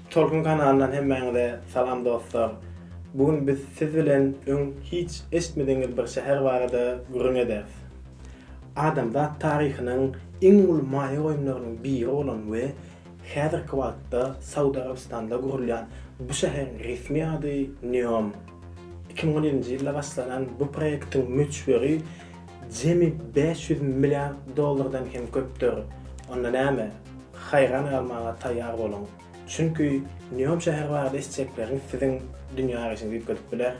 Tolkun kanalından hemmeňize salam dostlar. Bugün biz siz bilen hiç eşitmediňiz bir şäher barada gürrüň ederiz. Adam zat taryhynyň iň ulmaýy goýumlarynyň biri bolan we häzirki wagtda Saudy Arabistanda gurulýan bu şäher resmi ady Neom. 2017-nji ýylda başlanan bu proýektiň müçberi jemi $500 million hem köpdür. Onda näme? Hayran almaga taýýar bolun. Çünkü Neom şäher barada isteklerin siziň dünýä geçen ýetip biler.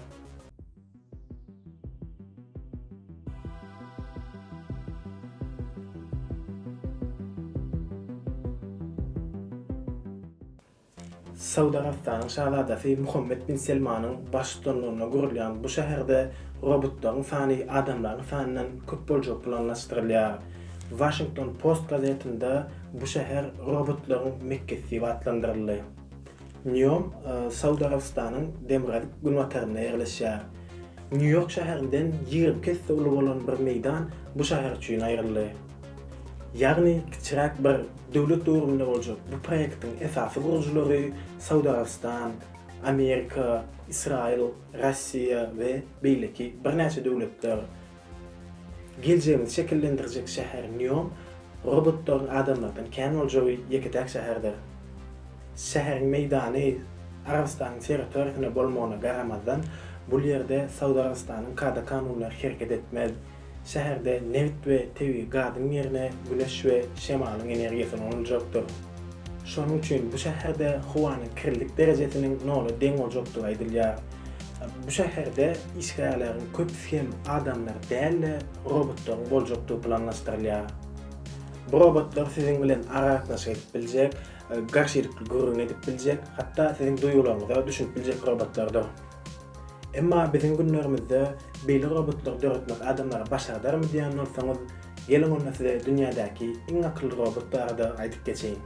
Saudy Arabistanyň şahzadasy Muhammed bin Selmanyň başçylygyna gurulýan bu şäherde robotlaryň sany adamlaryň sanynyň köp boljagy planlaşdyrylýar. Washington Post gazetinde bu şäher robotlaryň Mekkesi diýip adlandyrylýar. Neom Saudy Arabistanyň Demiradik günwatarynda ýerleşýär. New York şäherinden 20 kesse uly bolan bir meýdan bu şäher üçin aýryldy. Ýagny kiçirak bir döwlet durumunda boljak bu proýektiň esasy gurujulary Saudy Arabistan, Amerika, Israil, Rossiýa we beýleki bir näçe döwletler. Geleceğimizi şekillendirecek şäher Neom, robotlaryň adamlardan kän boljagy ýeketäk şäherdir. Şäheriň meýdany Arabistanyň territoriýasyna bolmagyna garamazdan bu ýerde Saudy Arabistanyň kada kanunlary hereket etmez. Şäherde neft we tebi gadyň ýerine güneş we şemalyň energiýasyny aljakdyr. Şonuň üçin bu şäherde howanyň kirlilik derejesiniň noly deň boljakdygy aýdylýar. Bu şäherde işgälerin köp hem adamlar dälle robotlar boljakdygy planlaşdyrylýar. Bu robotlar siziň bilen araşdyryp biljek, garşyrykly görüň edip biljek, hatda siziň duýgularyňyzy düşünip biljek robotlardyr. Emma biziň günlerimizde beýle robotlar döretmek adamlara başardarmy diýen bolsaňyz, gelin onda size dünýädäki iň akylly robotlardy aýdyp geçeýin.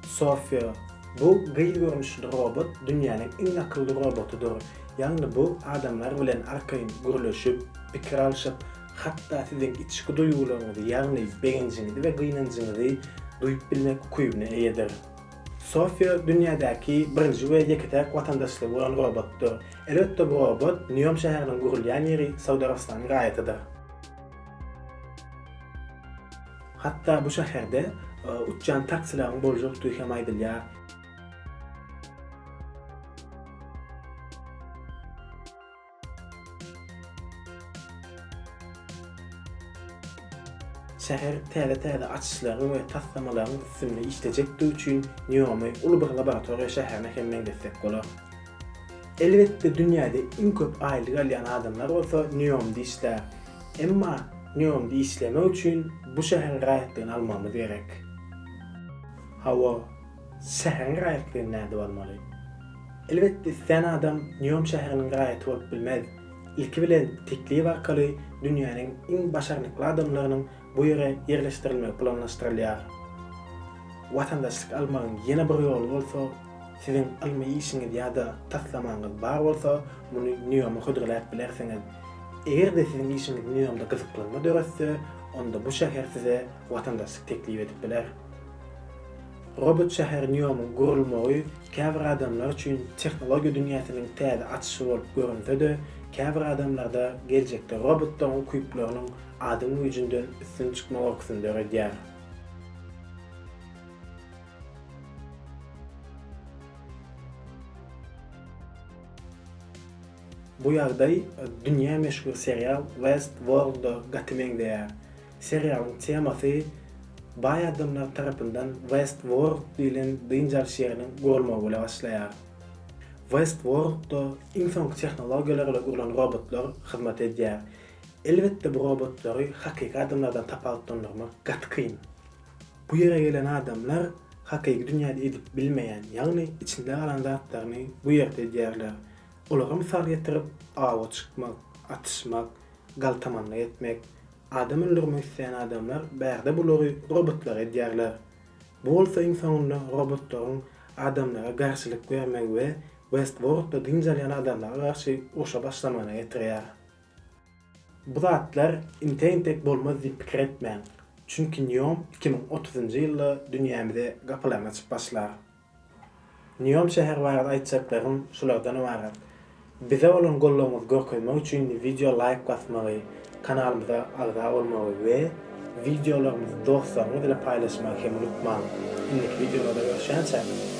Sofia, bu gyýy görünüşli robot dünýäniň iň akylly robotudur. Ýagny bu adamlar bilen arkaýyn gürleşip, pikir alşyp, hatda siziň içki duýgularyňyzy, ýagny begençiňizi we gynançyňyzy duýup bilmek kuýubyna eýedir. Sofia dünýädäki birinji we ýeketäk watandaşly bolan robotdur. Elbetde bu robot Neom şäheriniň gurulýan ýeri Saudy Arabistanyň gaýatydyr. Hatda bu şäherde uçan taksilaryň boljakdygy hem aýdylýar. Şäher täze açyşlaryň we taslamalaryň üstünde işlejekdi üçin Neomy uly bir laboratoriýa şäherine hemmeň destek bolar. Elbetde dünýäde iň köp aýlyk alýan adamlar bolsa Neomda işler. Emma Neomda işlemek üçin bu şäher gaýetligini almamyz gerek. Hawa, şäher gaýetligini näde bolmaly? Elbetde sen adam Neom şäheriniň gaýety bolup bilmez. İlki bilen teklif arkaly dünýäniň iň başarnykly adamlarynyň bu ýere ýerleşdirilmegi planlaşdyrylýar. Watandaşlyk almagyň ýene bir ýoly bolsa, siziň alma işiňiz ýa-da taslamaňyz bar bolsa, muny Neom'a hödürläp bilersiňiz. Eger de siziň işiňiz Neom'da gyzyklanma döretse, onda bu şäher size watandaşlyk teklif edip biler. Robot şäher Neom'un gurulmagy käbir adamlar üçin tehnologiýa dünýäsiniň täze açyşy bolup görünse-de, käbir adamlarda geljekde robotlaryň kuýuplarynyň adam güýjünden üstün çykma gorkusyny döredýär. Bu ýagdaý dünýä meşhur serial Westworld'da gatymengdäýär. Serialyň temasy baý adamlar tarapyndan Westworld diýilen dynjar şehriniň gurulmagy bola başlaýar. Westworld'da insan tehnologiýalarla gurulan robotlar hyzmat edýär. Elbetde bu robotlary hakyky adamlardan tapawutlanmak gatkyn. Bu ýere gelen adamlar hakyky dünýäde edip bilmeýän, ýagny içinde galan zatlaryny bu ýerde edýärler. Olara mysal getirip awa çykmak, atışmak, galtamanlyk etmek, adam öldürmek isleýän adamlar bärde bulary robotlar edýärler. Bu bolsa insanyň robotlaryň adamlara garşylyk bermek we Westworld'da dinjalyan adamlara garşy oşa başlamagyna getirýär. Bu zatlar internet bolmaz diýip pikir etmän. Çünki Nyom 2030-njy ýylda dünýämize gapylarny açyp başlar. Nyom şäher barada aýtjaklarym şulardan ibaret. Bize olan gollawymyzy görkezmek üçin video like basmagy, kanalymyza agza bolmagy we videolarymyzy dostlaryňyz bilen paýlaşmagy hem unutmaň. Indiki videolarda görüşýänçä